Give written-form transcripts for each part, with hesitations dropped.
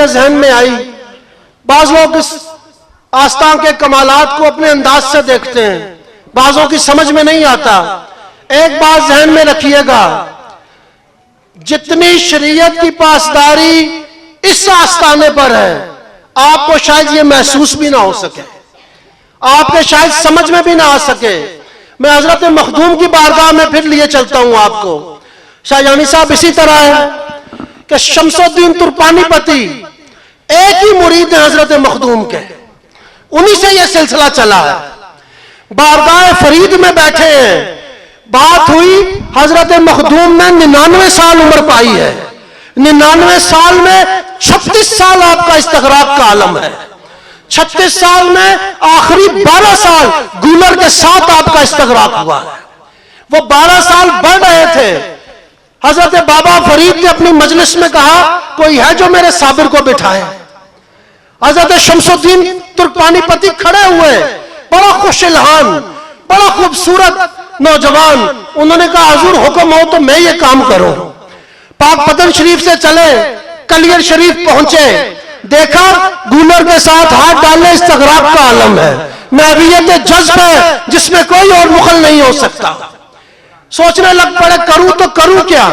ذہن میں آئی. بعض لوگ اس آستان کے کمالات کو اپنے انداز سے دیکھتے ہیں, بعضوں کی سمجھ میں نہیں آتا. ایک بات ذہن میں رکھیے گا, جتنی شریعت کی پاسداری اس آستانے پر ہے, آپ کو شاید یہ محسوس بھی نہ ہو سکے, آپ کے شاید سمجھ میں بھی نہ آ سکے. میں حضرت مخدوم کی بارگاہ میں پھر لیے چلتا ہوں آپ کو. شاہ جامی صاحب اسی طرح ہے کہ شمس الدین ترپانی پتی ایک ہی مرید ہیں حضرت مخدوم کے, انہی سے یہ سلسلہ چلا ہے. بارگاہ فرید میں بیٹھے ہیں, بات ہوئی حضرت مخدوم نے 99 سال عمر پائی ہے. 99 سال میں 36 سال آپ کا استغراق کا عالم ہے. 36 سال میں آخری 12 سال گولر کے ساتھ آپ کا استغراق ہوا ہے. وہ 12 سال بڑھ رہے تھے. حضرت بابا فرید نے اپنی مجلس میں کہا کوئی ہے جو میرے صابر کو بٹھائے. حضرت شمس الدین ترکمانی پتی کھڑے ہوئے, بڑا خوش الحان, بڑا خوبصورت نوجوان. انہوں نے کہا حضور حکم ہو تو میں یہ کام کروں. پاک پتن شریف سے چلے, کلیر شریف پہنچے, دیکھا گولر کے ساتھ ہاتھ ڈالے, استغراق کا عالم ہے, محویت جذب ہے جس میں کوئی اور مخل نہیں ہو سکتا. سوچنے لگ پڑے کروں تو کروں کیا,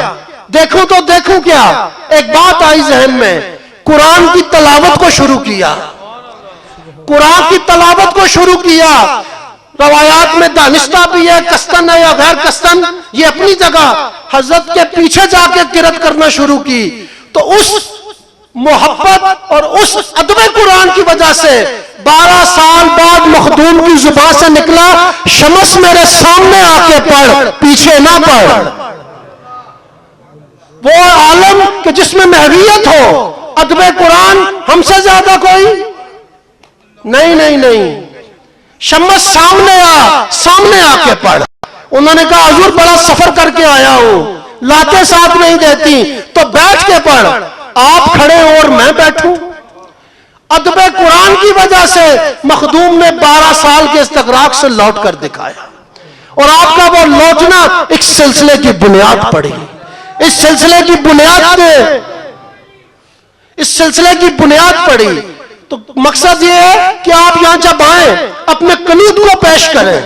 دیکھوں تو دیکھوں کیا. ایک بات آئی ذہن میں, قرآن کی تلاوت کو شروع کیا. قرآن کی تلاوت کو شروع کیا. روایات میں دانستہ بھی ہے, کستن ہے یا غیر کستن, یہ اپنی جگہ. حضرت کے پیچھے جا کے قرات کرنا شروع کی تو اس محبت اور اس ادب قرآن کی وجہ سے 12 سال بعد مخدوم کی زبان سے نکلا, شمس میرے سامنے آ کے پڑھ, پیچھے نہ پڑھ. وہ عالم کہ جس میں محویت ہو, ادب قرآن ہم سے زیادہ کوئی نہیں. نہیں نہیں, شمس سامنے آ کے پڑھ. انہوں نے کہا حضور بڑا سفر کر کے آیا ہوں, لاتے ساتھ نہیں دیتی تو بیٹھ کے پڑھ. آپ کھڑے اور میں بیٹھوں. ادب قرآن کی وجہ سے مخدوم نے 12 سال کے استغراق سے لوٹ کر دکھایا, اور آپ کا وہ لوٹنا ایک سلسلے کی بنیاد پڑی. اس سلسلے کی بنیاد پڑی. تو مقصد یہ ہے کہ آپ یہاں جب آئیں اپنے قنوت کو پیش کریں,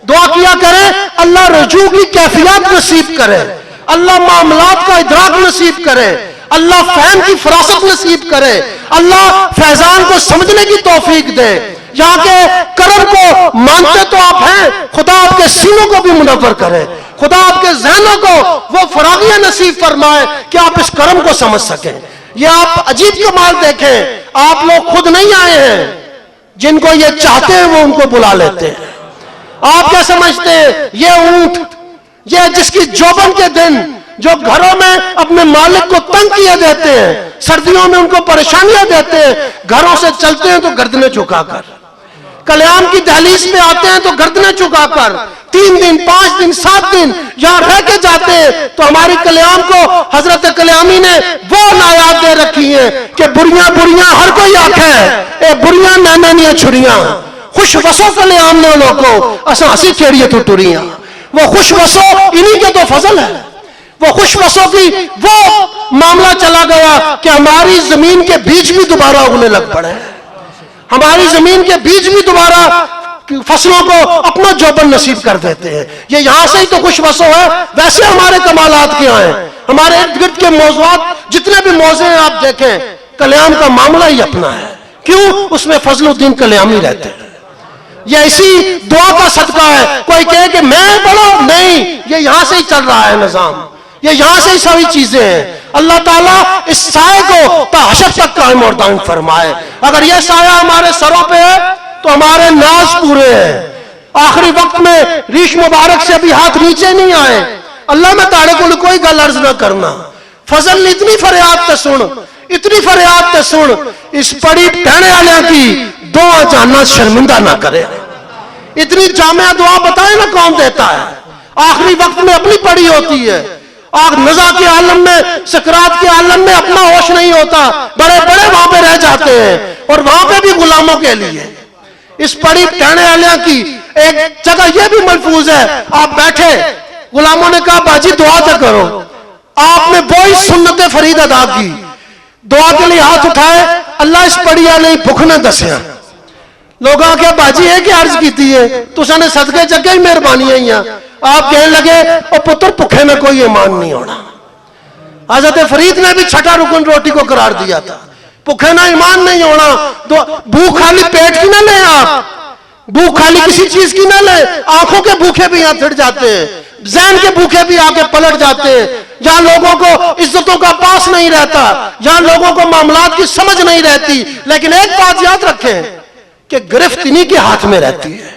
دعا کیا کریں اللہ رجوع کی کیفیات نصیب کرے, اللہ معاملات کا ادراک نصیب کرے, اللہ فہم کی فراست نصیب کرے, اللہ فیضان کو سمجھنے کی توفیق دے. یہاں کے کرم کو مانتے تو آپ ہیں, خدا آپ کے سینوں کو بھی منور کرے, خدا آپ کے ذہنوں کو وہ فراغیہ نصیب فرمائے کہ آپ اس کرم کو سمجھ سکیں. یہ آپ عجیب کمال دیکھیں, آپ لوگ خود نہیں آئے ہیں, جن کو یہ چاہتے ہیں وہ ان کو بلا لیتے ہیں. آپ کیا سمجھتے ہیں یہ اونٹ, یہ جس کی جوبن کے دن جو گھروں میں اپنے مالک کو تنگ کیے دیتے ہیں, سردیوں میں ان کو پریشانیاں دیتے ہیں, گھروں سے چلتے ہیں تو گردنیں جھکا کر, کلیام کی دہلیز پہ آتے ہیں تو گردنیں جھکا کر, 3 دن 5 دن 7 دن یہاں رہ کے جاتے ہیں. تو ہماری کلیام کو حضرت کلیامی نے وہ نایاب دے رکھی ہیں کہ بریاں ہر کوئی آنکھیں, اے بریاں نینیاں چھریاں, خوش وسو کلیام نے انہوں کو اساں ہسی چیڑیے تو ٹریاں. وہ خوش وسو انہی کے تو فضل ہے. وہ خوش وسو کی وہ معاملہ چلا گیا کہ ہماری زمین کے بیج بھی دوبارہ اگنے لگ پڑے, ہماری زمین کے بیج بھی دوبارہ فصلوں کو اپنا جوبن نصیب کر دیتے ہیں. یہ یہاں سے ہی تو خوش وسو ہے. ویسے ہمارے کمالات کیا ہیں, ہمارے ارد گرد کے موضوعات جتنے بھی موضوع ہیں آپ دیکھیں, کلیام کا معاملہ ہی اپنا ہے. کیوں؟ اس میں فضل الدین کلیامی رہتے ہیں. یہ اسی دعا کا صدقہ ہے. کوئی کہے کہ میں پڑھو, نہیں, یہ یہاں سے ہی چل رہا ہے نظام, یہ یہاں سے ہی ساری چیزیں ہیں. اللہ تعالیٰ اس سائے کو تا حشر تک قائم اور دائم فرمائے. اگر یہ سایہ ہمارے سروں پہ ہے تو ہمارے ناز پورے ہیں. آخری وقت میں ریش مبارک سے ابھی ہاتھ نیچے نہیں آئے. اللہ میں تاڑے کو کوئی گل عرض نہ کرنا, فضل اتنی فریاد تے سن, اتنی فریاد تے سن, اس پڑی پہنے والے کی دعا جاننا شرمندہ نہ کرے. اتنی جامعہ دعا بتائیں نا کون دیتا ہے. آخری وقت میں اپنی پڑی ہوتی ہے. آگ نزا کے عالم میں, سکرات کے عالم میں اپنا ہوش نہیں ہوتا, بڑے وہاں پہ رہ جاتے ہیں, اور وہاں پہ بھی غلاموں کے لیے. اس پڑی کہنے والے کی ایک جگہ یہ بھی ملفوظ ہے, آپ بیٹھے, غلاموں نے کہا باجی دعا تو کرو. آپ نے وہی سنت فرید ادا کی, دعا کے لیے ہاتھ اٹھائے, فرمائش پڑی یا نہیں بھوک نہ دسیا لوگ آ کے باجی ہے کہ عرض کیتی ہے تو سنے صدقے جگہ ہی مہربانی ہیں آپ کہنے لگے او پتر بھوکے میں کوئی ایمان نہیں ہونا. حضرت فرید نے بھی چھٹا رکن روٹی کو قرار دیا تھا. بھوکے نہ ایمان نہیں ہونا. تو بھوک خالی پیٹ کی نہ لیں آپ, بھوک خالی کسی چیز کی نہ لیں. آنکھوں کے بھوکے بھی یہاں پھٹ جاتے ہیں, ذہن کے بھوکے بھی آگے پلٹ جاتے ہیں. جہاں لوگوں کو عزتوں کا پاس نہیں رہتا, جہاں لوگوں کو معاملات کی سمجھ نہیں رہتی, لیکن ایک بات یاد رکھیں کہ گرفت انہی کے ہاتھ میں رہتی ہے,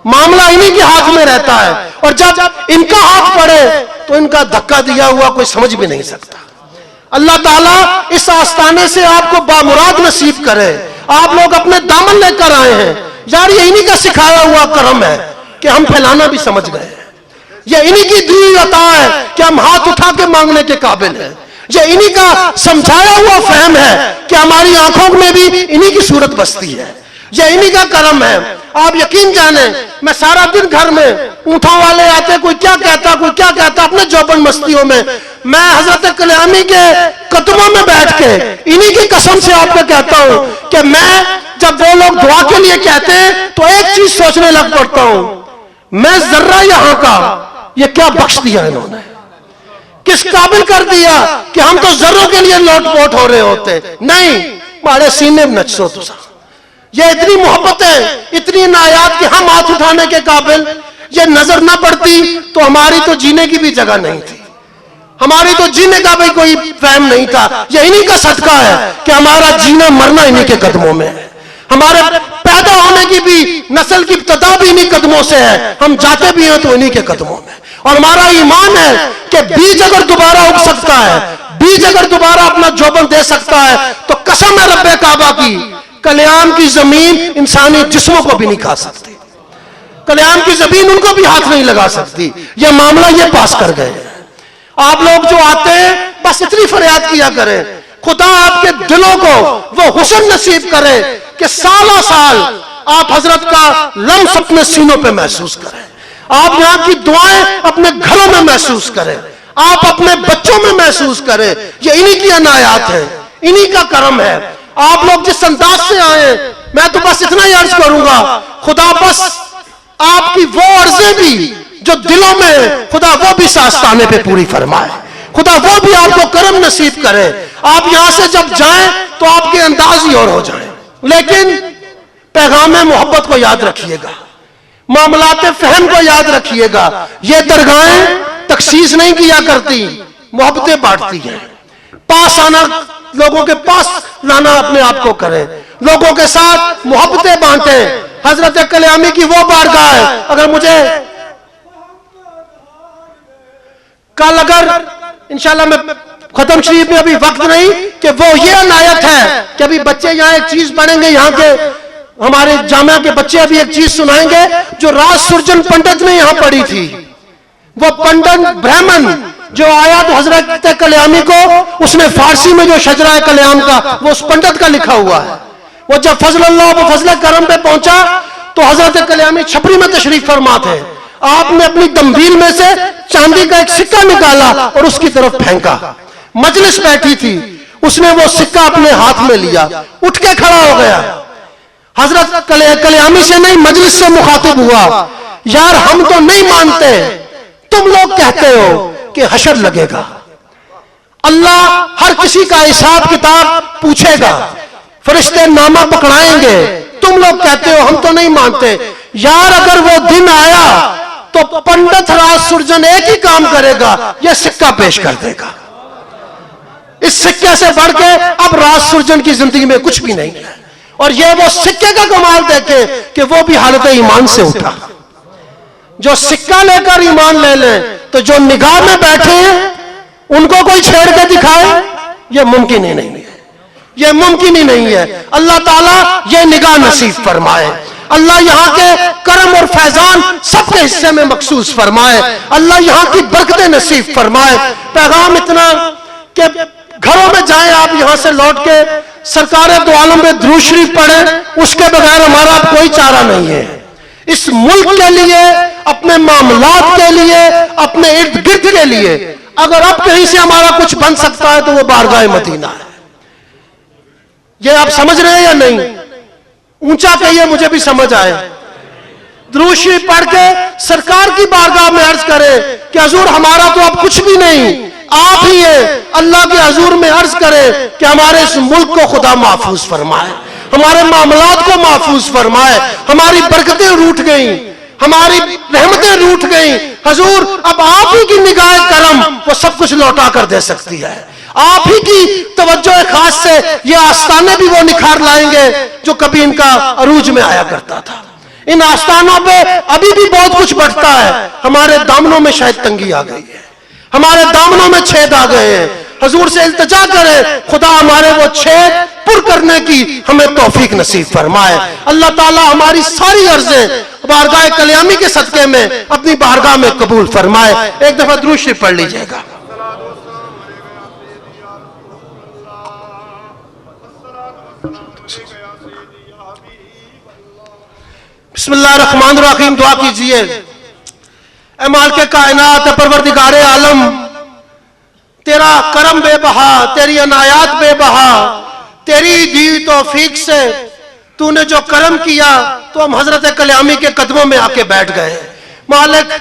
معاملہ انہی کے ہاتھ میں رہتا ہے, اور جب ان کا ہاتھ پڑے تو ان کا دھکا دیا ہوا کوئی سمجھ بھی نہیں سکتا. اللہ تعالیٰ اس آستانے سے آپ کو بامراد نصیب کرے. آپ لوگ اپنے دامن لے کر آئے ہیں یار, یہ انہی کا سکھایا ہوا کرم ہے کہ ہم پھیلانا بھی سمجھ گئے ہیں. یہ انہی کی دی ہوئی عطا ہے کہ ہم ہاتھ اٹھا کے مانگنے کے قابل ہیں. یہ انہی کا سمجھایا ہوا فہم ہے کہ ہماری آنکھوں میں بھی انہی کی صورت بستی ہے. یہ انہی کا کرم ہے. آپ یقین جانیں میں سارا دن گھر میں اونٹوں والے آتے, کوئی کیا کہتا کوئی کیا کہتا, اپنے جوبن مستیوں میں میں حضرت کلیامی کے قدموں میں بیٹھ کے انہی کی قسم سے آپ کو کہتا ہوں کہ میں جب وہ لوگ دعا کے لیے کہتے ہیں تو ایک چیز سوچنے لگ پڑتا ہوں, میں ذرہ یہاں کا یہ کیا بخش دیا انہوں نے, کس قابل کر دیا کہ ہم تو ذروں کے لیے لوٹ پوٹ ہو رہے ہوتے. نہیں, مارے سینے میں نچسو تو سا, یہ اتنی محبتیں اتنی عنایات کہ ہم ہاتھ اٹھانے کے قابل. یہ نظر نہ پڑتی تو ہماری تو جینے کی بھی جگہ نہیں تھی, ہماری تو جینے کا بھی کوئی فہم نہیں تھا. یہ انہی کا صدقہ ہے کہ ہمارا جینا مرنا انہی کے قدموں میں ہے, ہمارے پیدا ہونے کی بھی نسل کی ابتدا بھی انہی قدموں سے ہے, ہم جاتے بھی ہیں تو انہی کے قدموں میں. اور ہمارا ایمان ہے کہ بیج اگر دوبارہ اگ سکتا ہے, بیج اگر دوبارہ اپنا جوبن دے سکتا ہے, تو قسم ہے رب کعبہ کی, کلیام کی زمین انسانی جسموں کو بھی نہیں کھا سکتی, کلیام کی زمین ان کو بھی ہاتھ نہیں لگا سکتی. یہ معاملہ یہ پاس کر گئے ہیں. آپ لوگ جو آتے ہیں بس اتنی فریاد کیا کریں, خدا آپ کے دلوں کو وہ حسن نصیب کرے کہ سالہ سال آپ حضرت کا لمس اپنے سینوں پہ محسوس کریں, آپ یہاں کی دعائیں اپنے گھروں میں محسوس کریں, آپ اپنے بچوں میں محسوس کریں. یہ انہی کی عنایات ہیں, انہی کا کرم ہے. آپ لوگ جس انداز سے آئے, میں تو بس اتنا ہی عرض کروں گا, خدا بس آپ کی وہ عرضیں بھی جو دلوں میں خدا وہ بھی آستانے پہ پوری فرمائے, خدا وہ بھی آپ کو کرم نصیب کرے. آپ یہاں سے جب جائیں تو آپ کے انداز ہی اور ہو جائیں. لیکن پیغام محبت کو یاد رکھیے گا, معاملات فہم کو یاد رکھیے گا. یہ درگاہیں تخصیص نہیں کیا کرتی, محبتیں بانٹتی ہیں. پاس آنا, لوگوں کے پاس لانا اپنے آپ کو کریں, لوگوں کے ساتھ محبتیں بانٹیں. حضرت کلیامی کی وہ بارگاہ ہے, اگر مجھے کل اگر انشاءاللہ میں ختم شریف میں ابھی وقت نہیں کہ وہ یہ عنایت ہے کہ ابھی بچے یہاں ایک چیز پڑھیں گے, یہاں کے ہمارے جامعہ کے بچے ابھی ایک چیز سنائیں گے جو راج سرجن پنڈت نے یہاں پڑھی تھی. وہ پنڈت برہمن جو آیا تو حضرت کلیامی کو اس نے فارسی میں جو شجرہ کلیام کا وہ اس پنڈت کا لکھا ہوا ہے. وہ جب فضل اللہ و فضل کرم پہ پہنچا تو حضرت کلیامی چھپری میں تشریف فرما تھے. آپ نے اپنی دمبیل میں سے چاندی کا ایک سکہ نکالا اور اس کی طرف پھینکا. مجلس بیٹھی تھی, اس نے وہ سکہ اپنے ہاتھ میں لیا, اٹھ کے کھڑا ہو گیا. حضرت کلیامی سے نہیں مجلس سے مخاطب ہوا, یار ہم تو نہیں مانتے, تم لوگ کہتے ہو کہ حشر لگے گا, اللہ ہر کسی کا حساب کتاب پوچھے گا, فرشتے نامہ پکڑائیں گے, تم لوگ کہتے ہو ہم تو نہیں مانتے. یار اگر وہ دن آیا تو پنڈت راج سرجن ایک ہی کام کرے گا, یہ سکہ پیش کر دے گا. اس سکے سے بڑھ کے اب راج سرجن کی زندگی میں کچھ بھی نہیں ہے. اور یہ وہ سکے کا کمال دیکھے کہ وہ بھی حالت ایمان سے اٹھا. جو سکہ لے کر ایمان لے لیں تو جو نگاہ میں بیٹھے ہیں ان کو کوئی چھیڑ کے دکھائے, یہ ممکن ہی نہیں ہے, یہ ممکن ہی نہیں ہے. اللہ تعالیٰ یہ نگاہ نصیب فرمائے, اللہ یہاں کے کرم اور فیضان سب کے حصے میں مخصوص فرمائے, اللہ یہاں کی برکتیں نصیب فرمائے. پیغام اتنا کہ گھروں میں جائیں آپ یہاں سے لوٹ کے سرکار دو عالم پہ درود شریف پڑھیں, اس کے بغیر ہمارا کوئی چارہ نہیں ہے. اس ملک کے لیے, اپنے معاملات کے لیے, اپنے ارد گرد کے لیے اگر اب کہیں سے ہمارا کچھ بن سکتا ہے تو وہ بارگاہ مدینہ ہے. یہ آپ سمجھ رہے ہیں یا نہیں؟ اونچا کہیے مجھے بھی سمجھ آئے. درود شریف پڑھ کے سرکار کی بارگاہ میں عرض کرے کہ حضور ہمارا تو اب کچھ بھی نہیں، آپ ہی ہیں. اللہ کے حضور میں عرض کرے کہ ہمارے اس ملک کو خدا محفوظ فرمائے، ہمارے معاملات کو محفوظ فرمائے. ہماری برکتیں روٹ گئیں، ہماری رحمتیں روٹ گئیں. حضور اب آپ ہی کی نگاہ کرم وہ سب کچھ لوٹا کر دے سکتی ہے. آپ ہی کی توجہ خاص سے یہ آستانے بھی وہ نکھار لائیں گے جو کبھی ان کا عروج میں آیا کرتا تھا. ان آستانوں پہ ابھی بھی بہت کچھ بڑھتا ہے. ہمارے دامنوں میں شاید تنگی آ گئی ہے، ہمارے دامنوں میں چھید آ گئے ہیں. حضور سے التجا کریں خدا ہمارے وہ چھید پر کرنے کی ہمیں توفیق نصیب فرمائے. اللہ تعالی ہماری ساری عرضیں بارگاہ کلیامی کے صدقے میں اپنی بارگاہ میں قبول فرمائے. ایک دفعہ درود شریف پڑھ لیجئے گا. بسم اللہ الرحمن الرحیم. دعا کیجئے. اے مالک کائنات، اے پروردگار عالم، تیرا کرم بے بہا، تیری عنایات بے بہا، تیری دی توفیق سے تو نے جو کرم کیا تو ہم حضرت کلیامی کے قدموں میں آ کے بیٹھ گئے. مالک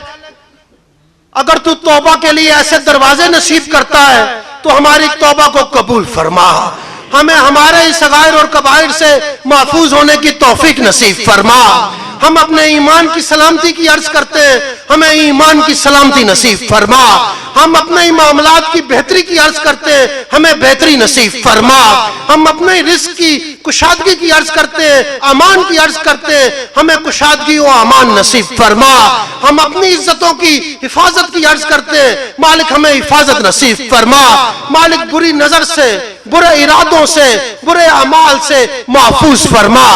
اگر تو توبہ کے لیے ایسے دروازے نصیب کرتا ہے تو ہماری توبہ کو قبول فرما. ہمیں ہمارے صغائر اور کبائر سے محفوظ ہونے کی توفیق نصیب فرما. ہم اپنے ایمان کی سلامتی کی عرض کرتے ہیں، ہمیں ایمان کی سلامتی نصیب فرما. ہم اپنے معاملات کی بہتری کی عرض کرتے ہیں، ہمیں بہتری نصیب فرما. ہم اپنے رزق کی کشادگی کی عرض کرتے ہیں، امان کی عرض کرتے ہیں، ہمیں کشادگی و امان نصیب فرما. ہم اپنی عزتوں کی حفاظت کی عرض کرتے ہیں، مالک ہمیں حفاظت نصیب فرما. مالک بری نظر سے، برے ارادوں سے، برے اعمال سے محفوظ فرما.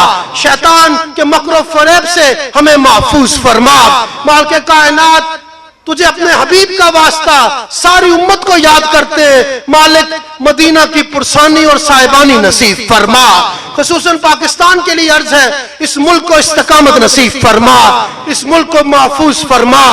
شیطان کے مکر و فریب سے ہمیں محفوظ فرما. مالک کائنات تجھے اپنے حبیب کا واسطہ ساری امت کو یاد کرتے ہیں، مالک مدینہ کی پرسانی اور صاحبانی نصیب فرما. خصوصاً پاکستان کے لیے عرض ہے، اس ملک کو استقامت نصیب فرما، اس ملک کو محفوظ فرما.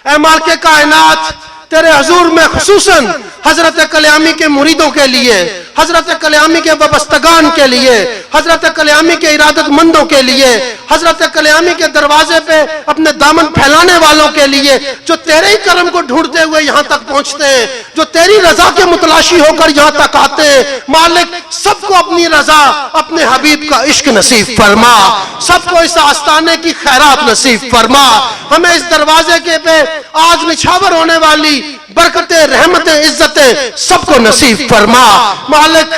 اے مالک کائنات تیرے حضور میں خصوصاً حضرت کلیامی کے مریدوں کے لیے، حضرت کلیامی کے وابستگان کے لیے، حضرت کلیامی کے ارادت مندوں کے لیے، حضرت کلیامی کے دروازے پہ اپنے دامن پھیلانے والوں کے لیے جو تیرے ہی کرم کو ڈھونڈتے ہوئے یہاں تک پہنچتے ہیں، جو تیری رضا کے متلاشی ہو کر یہاں تک آتے ہیں، مالک سب کو اپنی رضا، اپنے حبیب کا عشق نصیب فرما. سب کو اس آستانے کی خیرات نصیب فرما. ہمیں اس دروازے کے پہ آج نچھاور ہونے والی برکتیں، رحمتیں، عزتیں سب کو نصیب فرما. مالک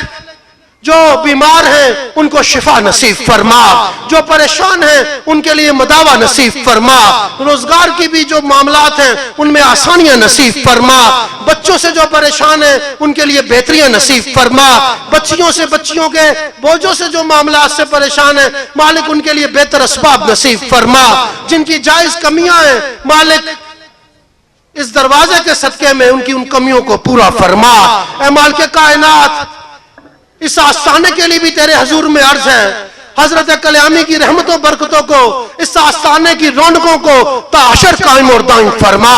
جو بیمار ہیں ان کو شفا نصیب فرما، جو پریشان ہیں ان کے لیے مداوع نصیب فرما. روزگار کی بھی جو معاملات ہیں ان میں آسانیاں نصیب فرما. بچوں سے جو پریشان ہیں ان کے لیے بہتریاں نصیب فرما. بچیوں سے، بچیوں کے بوجھوں سے جو معاملات سے پریشان ہیں مالک ان کے لیے بہتر اسباب نصیب فرما. جن کی جائز کمیاں ہیں مالک اس دروازے کے صدقے میں ان کی ان کمیوں کو پورا فرما. اے مالک کائنات اس آستانے کے لیے بھی تیرے حضور میں عرض ہے، حضرت کلیامی کی رحمتوں برکتوں کو، اس آستانے کی رونقوں کو تا حشر قائم اور دائم فرما.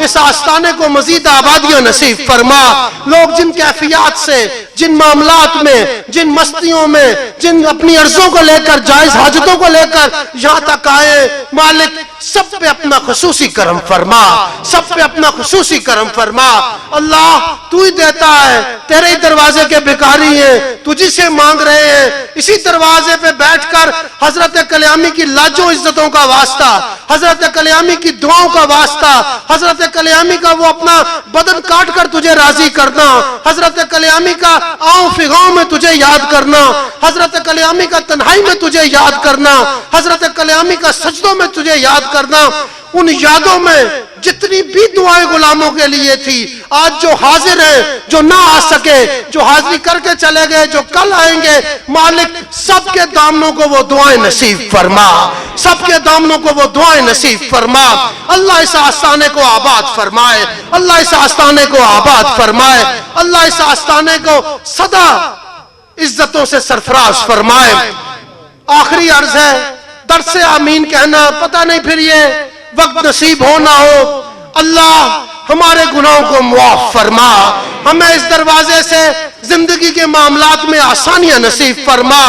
اس آستانے کو مزید آبادیاں نصیب فرما. لوگ جن کیفیات سے، جن معاملات میں، جن مستیوں میں، جن اپنی عرضوں کو لے کر، جائز حاجتوں کو لے کر یہاں تک آئے، مالک سب پہ اپنا خصوصی کرم فرما، سب پہ اپنا خصوصی کرم فرما. اللہ تو ہی دیتا ہے، تیرے ہی دروازے کے بھکاری ہیں، تجھی سے مانگ رہے ہیں. اسی دروازے پہ بیٹھ کر حضرت کلیامی کی لاجوں عزتوں کا واسطہ، حضرت کلیامی کی دعاؤں کا واسطہ، حضرت کلیامی کا وہ اپنا بدن کاٹ کر تجھے راضی کرنا، حضرت کلیامی کا آؤں فغاؤں میں تجھے یاد کرنا، حضرت کلیامی کا تنہائی میں تجھے یاد کرنا، حضرت کلیامی کا سجدوں میں تجھے یاد کرنا. ان یادوں میں جتنی بھی دعائیں غلاموں کے لیے تھی، آج جو حاضر ہیں، جو نہ آ سکے، جو حاضری کر کے چلے گئے، جو کل آئیں گے، مالک سب کے دامنوں کو وہ دعائیں نصیب فرما، سب کے دامنوں کو وہ دعائیں نصیب فرما. اللہ اس آستانے کو آباد فرمائے، اللہ اس آستانے کو آباد فرمائے، اللہ اس آستانے کو سدا عزتوں سے سرفراز فرمائے. آخری عرض ہے، در سے آمین کہنا، پتہ نہیں پھر یہ وقت نصیب ہو نہ ہو. اللہ ہمارے گناہوں کو معاف فرما، ہمیں اس دروازے سے زندگی کے معاملات میں آسانیاں نصیب فرما۔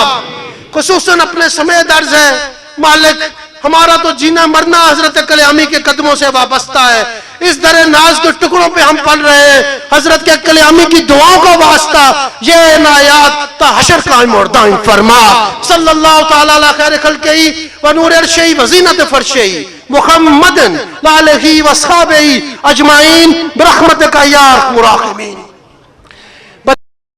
خصوصاً اپنے سمیت عرض ہے مالک، ہمارا تو جینا مرنا حضرت کلیامی کے قدموں سے وابستہ ہے، اس در ناز کے ٹکڑوں پہ ہم پڑھ رہے ہیں، حضرت کے کلیامی کی دعاؤں کا واسطہ یہ عنایات تا حشر قائم اور دائم فرما۔ صلی اللہ تعالیٰ علی خیر خلقہ و نور عرشہ و زینت فرشہ محمد علیہ و اصحابہ اجمعین برحمتک یا ارحم الراحمین۔